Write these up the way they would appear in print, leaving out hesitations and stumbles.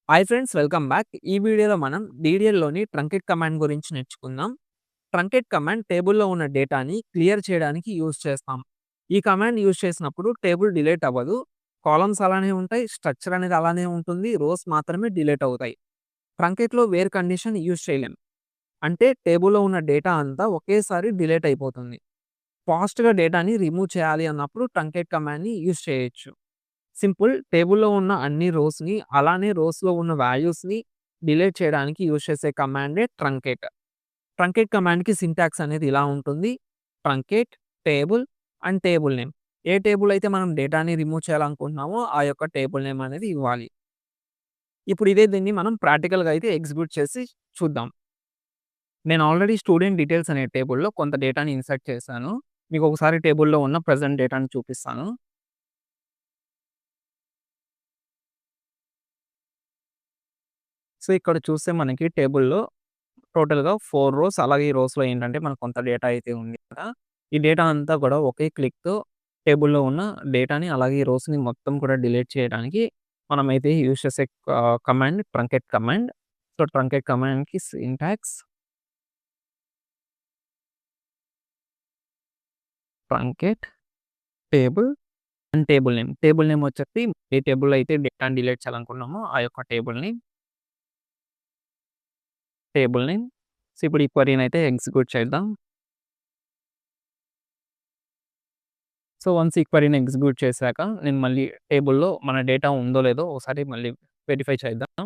Hi friends, welcome back. ఈ వీడియోలో మనం డీడీఎల్‌లోని ట్రంకేట్ కమాండ్ గురించి నేర్చుకుందాం. ట్రంకేట్ కమాండ్ టేబుల్‌లో ఉన్న డేటాని క్లియర్ చేయడానికి యూజ్ చేస్తాం. ఈ కమాండ్ యూజ్ చేసినప్పుడు టేబుల్ డిలీట్ అవ్వదు. కాలమ్స్ అలానే ఉంటాయి. స్ట్రక్చర్ అనేది అలానే ఉంటుంది. రోస్ మాత్రమే డిలీట్ అవుతాయి. ట్రంకేట్‌లో వేర్ కండిషన్ యూజ్ చేయలేం. అంటే టేబుల్‌లో ఉన్న డేటా అంతా ఒకేసారి డిలీట్ అయిపోతుంది. ఫాస్ట్‌గా డేటాని రిమూవ్ చేయాలి అన్నప్పుడు ట్రంకేట్ కమాండ్‌ని యూజ్ చేయొచ్చు. సింపుల్ టేబుల్‌లో ఉన్న అన్ని రోస్‌ని, అలానే రోస్‌లో ఉన్న వాల్యూస్‌ని డిలీట్ చేయడానికి యూజ్ చేసే కమాండే ట్రంకేట్. ట్రంకేట్ కమాండ్‌కి సింటాక్స్ అనేది ఇలా ఉంటుంది. Truncate, table and table name. A table అయితే మనం డేటాని రిమూవ్ చేయాలనుకుంటున్నామో ఆ యొక్క టేబుల్ నేమ్ అనేది ఇవ్వాలి. ఇప్పుడు దీన్ని మనం ప్రాక్టికల్‌గా అయితే ఎగ్జిక్యూట్ చేసి చూద్దాం. నేను ఆల్రెడీ స్టూడెంట్ డీటెయిల్స్ అనే టేబుల్‌లో కొంత డేటాని ఇన్సర్ట్ చేశాను. మీకు ఒకసారి టేబుల్‌లో ఉన్న ప్రెజెంట్ డేటాని చూపిస్తాను. సో, ఇక్కడ చూస్తే మనకి టేబుల్‌లో టోటల్‌గా 4 రోస్ అలాగే ఈ రోస్‌లో ఏంటంటే మనకు కొంత డేటా అయితే ఉంది కదా! ఈ డేటా అంతా కూడా ఒకే క్లిక్‌తో టేబుల్‌లో ఉన్న డేటాని అలాగే ఈ రోస్‌ని మొత్తం కూడా డిలీట్ చేయడానికి మనమైతే యూజ్ చేసే command truncate command. So, truncate కమాండ్‌కి syntax truncate, table and table name. Table name వచ్చేసి ఏ టేబుల్‌లో అయితే డేటాని డిలీట్ చేయాలనుకున్నామో ఆ యొక్క టేబుల్ నేమ్. సో, ఇప్పుడు ఈ క్వెరీనైతే ఎగ్జిక్యూట్ చేద్దాం. సో, వన్స్ ఈ క్వెరీని ఎగ్జిక్యూట్ చేశాక నేను మళ్ళీ టేబుల్‌లో మన డేటా ఉందో లేదో ఒకసారి మళ్ళీ వెరిఫై చేద్దాం.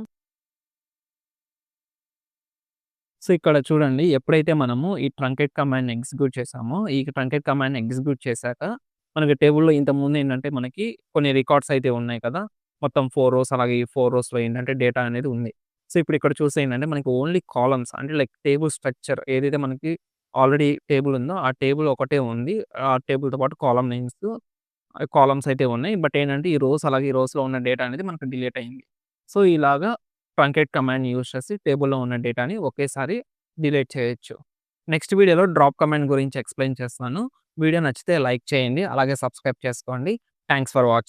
సో, ఇక్కడ చూడండి ఎప్పుడైతే మనము ఈ ట్రంకేట్ కమాండ్‌ని ఎగ్జిక్యూట్ చేసామో, ఈ ట్రంకేట్ కమాండ్‌ని ఎగ్జిక్యూట్ చేశాక మనకి టేబుల్‌లో ఇంతకుముందు ఏంటంటే మనకి కొన్ని రికార్డ్స్ అయితే ఉన్నాయి కదా! మొత్తం 4 రోస్ అలాగే ఈ 4 రోస్‌లో ఏంటంటే డేటా అనేది ఉంది. సో, ఇప్పుడు ఇక్కడ చూస్తే ఏంటంటే మనకి ఓన్లీ కాలమ్స్ అంటే లైక్ టేబుల్ స్ట్రక్చర్ ఏదైతే మనకి ఆల్రెడీ టేబుల్ ఉందో ఆ టేబుల్ ఒకటే ఉంది. ఆ టేబుల్‌తో పాటు కాలమ్ నేమ్స్ కాలమ్స్ అయితే ఉన్నాయి. బట్ ఏంటంటే ఈ రోస్ అలాగే ఈ రోస్‌లో ఉన్న డేటా అనేది మనకు డిలీట్ అయింది. సో, ఇలాగా ట్రంకేట్ కమాండ్‌ని యూజ్ చేసి టేబుల్‌లో ఉన్న డేటాని ఒకేసారి డిలీట్ చేయొచ్చు. నెక్స్ట్ వీడియోలో డ్రాప్ కమాండ్ గురించి ఎక్స్‌ప్లెయిన్ చేస్తాను. వీడియో నచ్చితే లైక్ చేయండి. అలాగే సబ్స్క్రైబ్ చేసుకోండి. Thanks for watching.